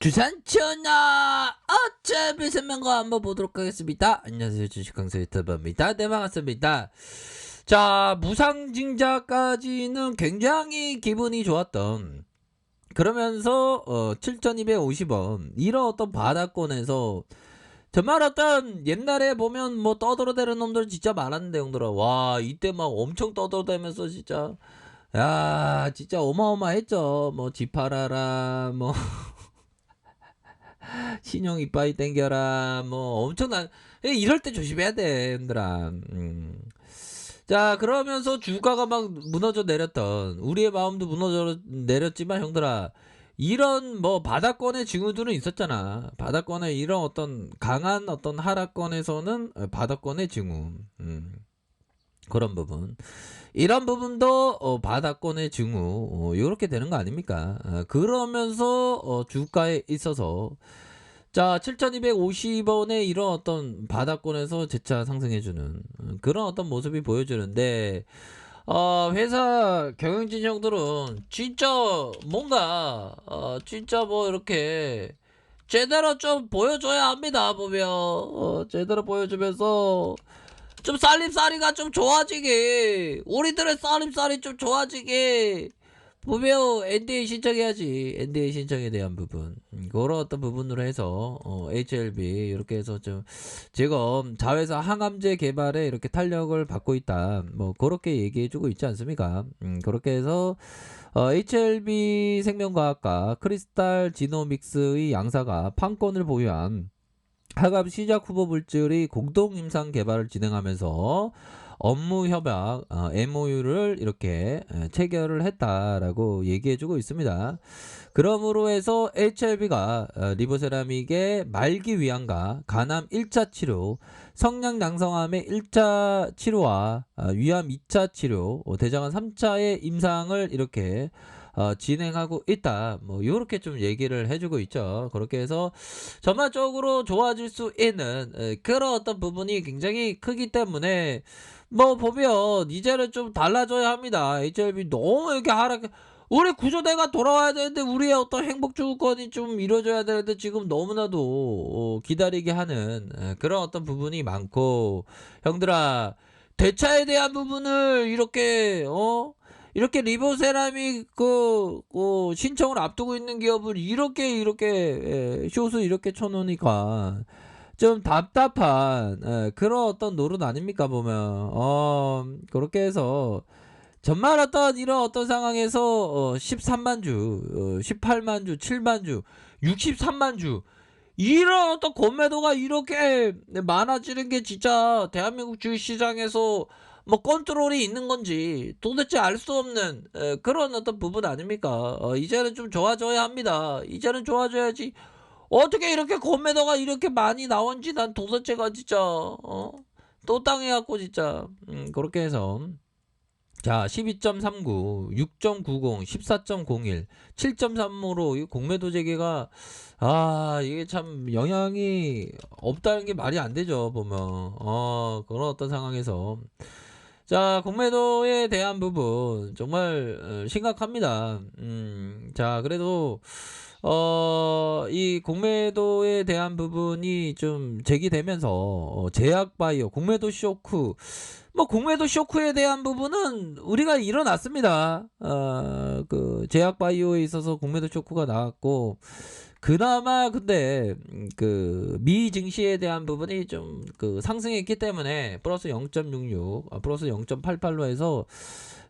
주산천하 어차피 설명과 한번 보도록 하겠습니다. 안녕하세요, 주식강사 유튜버입니다. 네, 반갑습니다. 자, 무상증자까지는 굉장히 기분이 좋았던, 그러면서 7,250원 이런 어떤 바닥권에서 정말 어떤 옛날에 보면 뭐 떠들어대는 놈들 진짜 많았는데, 형들아. 와, 이때 막 엄청 떠들어대면서 진짜, 야, 진짜 어마어마했죠. 뭐 지팔아라, 뭐 신용 이빠이 땡겨라, 뭐 엄청난. 이럴 때 조심해야 돼, 얘들아. 자, 그러면서 주가가 막 무너져 내렸던, 우리의 마음도 무너져 내렸지만, 형들아, 이런 뭐 바닥권의 징후들은 있었잖아. 바닥권의 이런 어떤 강한 어떤 하락권에서는 바닥권의 징후, 그런 부분, 이런 부분도 바닥권의 징후, 요렇게 되는 거 아닙니까? 그러면서 주가에 있어서, 자, 7,250원의 이런 어떤 바닥권에서 재차 상승해주는 그런 어떤 모습이 보여주는데, 회사 경영진 형들은 진짜 뭔가 진짜 뭐 이렇게 제대로 좀 보여줘야 합니다. 보면 제대로 보여주면서 좀 쌀립쌀이가 좀 좋아지게, 우리들의 쌀립쌀이 좀 좋아지게 보면 NDA 신청해야지. NDA 신청에 대한 부분, 그런 어떤 부분으로 해서 HLB 이렇게 해서 좀 지금 자회사 항암제 개발에 이렇게 탄력을 받고 있다, 뭐 그렇게 얘기해주고 있지 않습니까? 그렇게 해서 HLB 생명과학과 크리스탈 지노믹스의 양사가 판권을 보유한 하갑 시작 후보 물질의 공동 임상 개발을 진행하면서 업무 협약 MOU를 이렇게 체결을 했다라고 얘기해주고 있습니다. 그러므로 해서 HLB가 리보세라믹의 말기 위암과 간암 1차 치료, 성냥 양성암의 1차 치료와 위암 2차 치료, 대장암 3차의 임상을 이렇게 진행하고 있다, 뭐 요렇게 좀 얘기를 해주고 있죠. 그렇게 해서 전반적으로 좋아질 수 있는 그런 어떤 부분이 굉장히 크기 때문에, 뭐 보면 이제는 좀 달라져야 합니다. HLB 너무 이렇게 하락, 우리 구조대가 돌아와야 되는데, 우리의 어떤 행복 주권이 좀 이루어져야 되는데, 지금 너무나도 기다리게 하는 그런 어떤 부분이 많고, 형들아, 대차에 대한 부분을 이렇게 리보세라믹 신청을 앞두고 있는 기업을 이렇게 쇼스 이렇게 쳐놓으니까 좀 답답한 그런 어떤 노릇 아닙니까, 보면. 그렇게 해서 정말 어떤 이런 어떤 상황에서 13만 주, 18만 주, 7만 주, 63만 주, 이런 어떤 공매도가 이렇게 많아지는 게 진짜 대한민국 주식시장에서 뭐 컨트롤이 있는 건지 도대체 알 수 없는 그런 어떤 부분 아닙니까? 이제는 좀 좋아져야 합니다. 이제는 좋아져야지. 어떻게 이렇게 공매도가 이렇게 많이 나온지 난 도대체가 진짜 또 땅해갖고 진짜. 그렇게 해서 자, 12.39, 6.90, 14.01, 7.35로 공매도 재개가, 이게 참 영향이 없다는 게 말이 안 되죠, 보면. 그런 어떤 상황에서. 자, 공매도에 대한 부분 정말 심각합니다. 자, 그래도 이 공매도에 대한 부분이 좀 제기되면서 제약바이오 공매도 쇼크, 뭐 공매도 쇼크에 대한 부분은 우리가 일어났습니다. 그 제약바이오에 있어서 공매도 쇼크가 나왔고, 그나마 근데 그 미증시에 대한 부분이 좀 그 상승했기 때문에 플러스 0.66, 플러스 0.88로 해서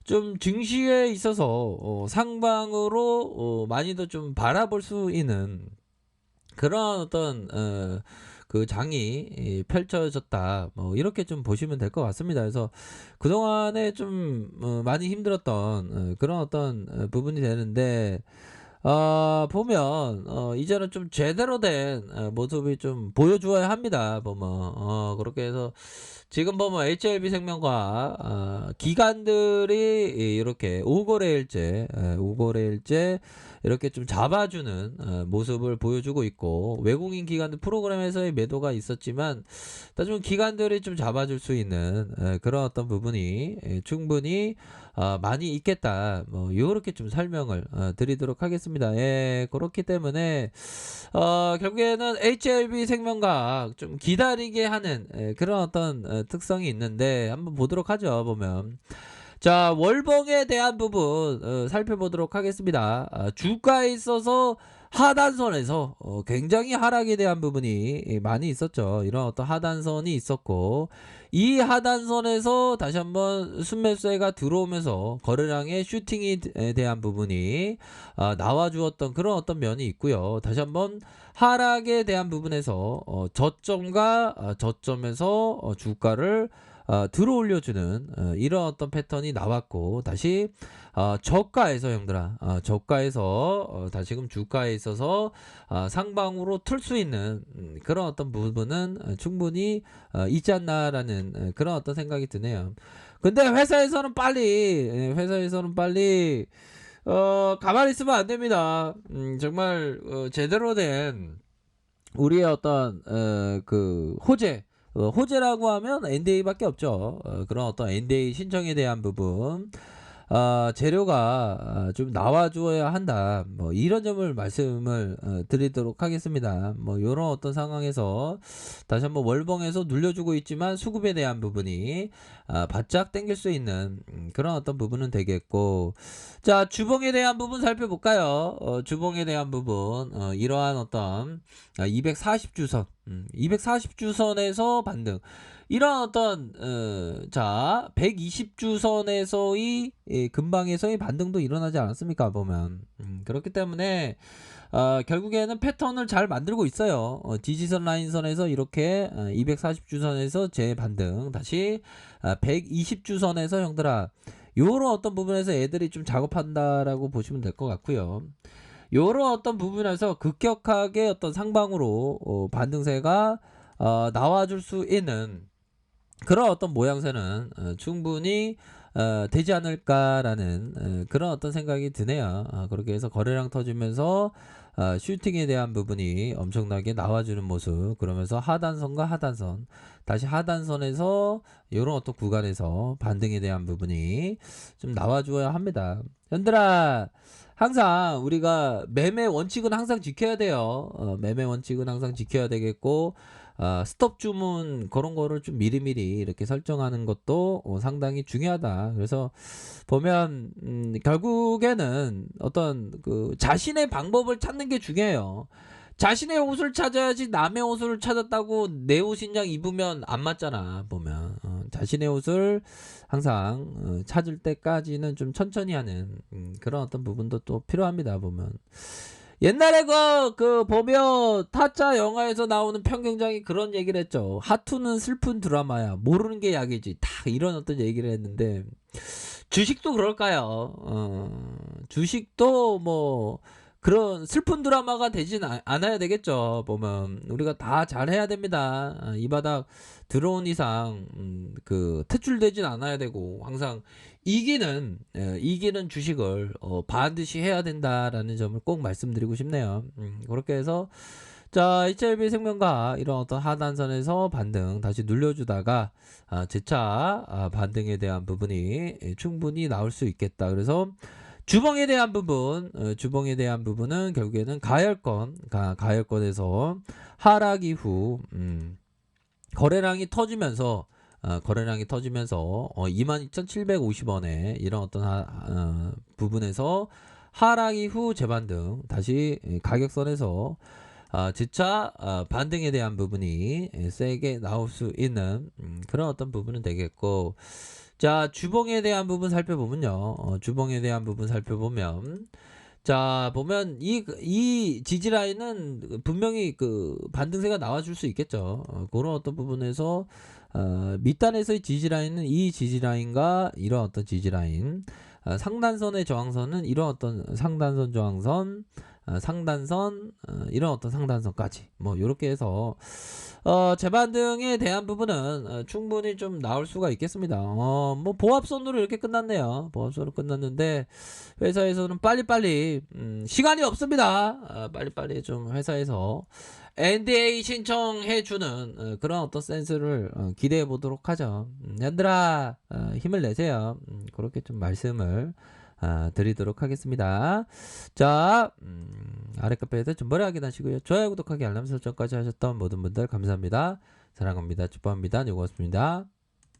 좀 증시에 있어서 상방으로 많이도 좀 바라볼 수 있는 그런 어떤 그 장이 펼쳐졌다, 뭐 이렇게 좀 보시면 될 것 같습니다. 그래서 그동안에 좀 많이 힘들었던 그런 어떤 부분이 되는데, 보면 이제는 좀 제대로 된 모습이 좀 보여주어야 합니다. 보면 그렇게 해서 지금 보면 HLB 생명과 기관들이 이렇게 우거래일제 이렇게 좀 잡아주는 모습을 보여주고 있고, 외국인 기관들 프로그램에서의 매도가 있었지만 나중 기관들이 좀 잡아줄 수 있는 그런 어떤 부분이 충분히 많이 있겠다. 뭐 요렇게 좀 설명을 드리도록 하겠습니다. 예. 그렇기 때문에 결국에는 HLB 생명과학 좀 기다리게 하는 그런 어떤 특성이 있는데 한번 보도록 하죠. 보면 자, 월봉에 대한 부분 살펴보도록 하겠습니다. 주가에 있어서 하단선에서 굉장히 하락에 대한 부분이 많이 있었죠. 이런 어떤 하단선이 있었고, 이 하단선에서 다시 한번 순매수세가 들어오면서 거래량의 슈팅에 대한 부분이 나와주었던 그런 어떤 면이 있고요. 다시 한번 하락에 대한 부분에서 저점과 저점에서 주가를 들어올려주는 이런 어떤 패턴이 나왔고, 다시 저가에서 형들아 저가에서 다시금 주가에 있어서 상방으로 틀 수 있는 그런 어떤 부분은 충분히 있지 않나라는 그런 어떤 생각이 드네요. 근데 회사에서는 빨리 가만히 있으면 안 됩니다. 정말 제대로 된 우리의 어떤 그 호재라고 하면 NDA밖에 없죠. 그런 어떤 NDA 신청에 대한 부분, 재료가 좀 나와주어야 한다. 뭐 이런 점을 말씀을 드리도록 하겠습니다. 뭐 이런 어떤 상황에서 다시 한번 월봉에서 눌려주고 있지만 수급에 대한 부분이 바짝 당길 수 있는 그런 어떤 부분은 되겠고, 자, 주봉에 대한 부분 살펴볼까요? 주봉에 대한 부분, 이러한 어떤 240주선 240주선에서 반등, 이런 어떤 자 120주선에서의 근방에서의 반등도 일어나지 않았습니까 보면. 그렇기 때문에 결국에는 패턴을 잘 만들고 있어요. 지지선 라인선에서 이렇게 240주선에서 재반등, 다시 120주선에서 형들아 요런 어떤 부분에서 애들이 좀 작업한다라고 보시면 될 것 같고요. 요런 어떤 부분에서 급격하게 어떤 상방으로 반등세가 나와줄 수 있는 그런 어떤 모양새는 충분히 되지 않을까라는 그런 어떤 생각이 드네요. 그렇게 해서 거래량 터지면서 슈팅에 대한 부분이 엄청나게 나와주는 모습, 그러면서 하단선과 하단선, 다시 하단선에서 이런 어떤 구간에서 반등에 대한 부분이 좀 나와주어야 합니다. 현들아, 항상 우리가 매매 원칙은 항상 지켜야 돼요. 매매 원칙은 항상 지켜야 되겠고, 스톱 주문 그런 거를 좀 미리미리 이렇게 설정하는 것도 상당히 중요하다. 그래서 보면 결국에는 어떤 그 자신의 방법을 찾는 게 중요해요. 자신의 옷을 찾아야지 남의 옷을 찾았다고 내 옷인양 입으면 안 맞잖아. 보면 자신의 옷을 항상 찾을 때까지는 좀 천천히 하는 그런 어떤 부분도 또 필요합니다. 보면 옛날에 그 보면 타짜 영화에서 나오는 편경장이 그런 얘기를 했죠. 하투는 슬픈 드라마야. 모르는 게 약이지. 다 이런 어떤 얘기를 했는데, 주식도 그럴까요? 주식도 뭐 그런 슬픈 드라마가 되진 않아야 되겠죠. 보면 우리가 다 잘해야 됩니다. 이 바닥 들어온 이상 그 퇴출되진 않아야 되고, 항상 이기는 주식을 반드시 해야 된다라는 점을 꼭 말씀드리고 싶네요. 그렇게 해서 자, HLB 생명과 이런 어떤 하단선에서 반등 다시 눌려주다가 재차 반등에 대한 부분이 충분히 나올 수 있겠다. 그래서 주봉에 대한 부분은 결국에는 가열권에서 하락 이후 거래량이 터지면서 22,750원에 이런 어떤 부분에서 하락 이후 재반등, 다시 가격선에서 재차 반등에 대한 부분이 세게 나올 수 있는 그런 어떤 부분은 되겠고, 자, 주봉에 대한 부분 살펴보면요. 주봉에 대한 부분 살펴보면, 자, 보면 이 지지 라인은 분명히 그 반등세가 나와줄 수 있겠죠. 그런 어떤 부분에서 밑단에서의 지지 라인은 이 지지 라인과 이런 어떤 지지 라인, 상단선의 저항선은 이런 어떤 상단선 저항선, 상단선, 이런 어떤 상단선까지 뭐 이렇게 해서 재반등에 대한 부분은 충분히 좀 나올 수가 있겠습니다. 뭐 보합선으로 이렇게 끝났네요. 보합선으로 끝났는데 회사에서는 빨리빨리 시간이 없습니다. 빨리빨리 좀 회사에서 NDA 신청해 주는 그런 어떤 센스를 기대해 보도록 하죠. 얘들아 힘을 내세요. 그렇게 좀 말씀을 드리도록 하겠습니다. 자, 아래 카페에서 정보를 확인하시고요. 좋아요, 구독하기, 알람 설정까지 하셨던 모든 분들 감사합니다. 사랑합니다. 축복합니다. 요거였습니다.